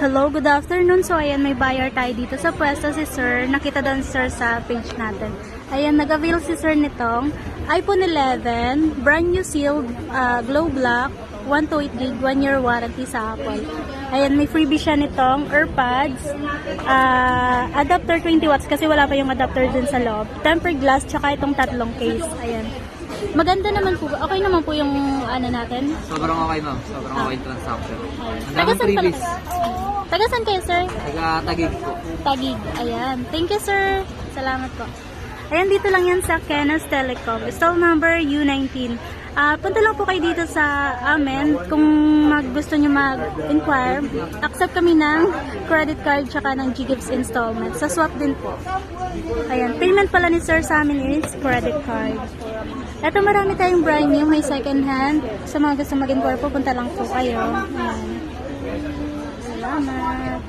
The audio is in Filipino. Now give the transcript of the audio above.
Hello, good afternoon. So, ayan, may buyer tayo dito sa pwesto si Sir. Nakita doon, Sir, sa page natin. Ayan, nag-avail si Sir nitong iPhone 11, brand new sealed, glow black, 128 gig, 1 year warranty sa Apple. Ayan, may freebie siya nitong AirPods, adapter 20 watts kasi wala pa yung adapter dun sa loob. Tempered glass, tsaka itong tatlong case. Ayan. Maganda naman po. Okay naman po yung ano natin. Sobrang okay, ma'am. Sobrang okay yung transaction. Ang daming Taga-san pala freebies. kayo? Taga-san kayo, Sir? Taga-tagig po. Tagig. Ayan. Thank you, Sir. Salamat po. Ayan, dito lang yan sa Kenas Telecom. Stall number U19. Punta lang po kayo dito sa amin. Kung gusto nyo mag-inquire, accept kami ng credit card tsaka ng Ggift installment. Sa swap din po. Ayan. Payment pala ni Sir sa amin is credit card. Ito, marami tayong brand new. May second hand. Sa mga gusto mag-inquire po, punta lang po kayo. Ayan. Salamat.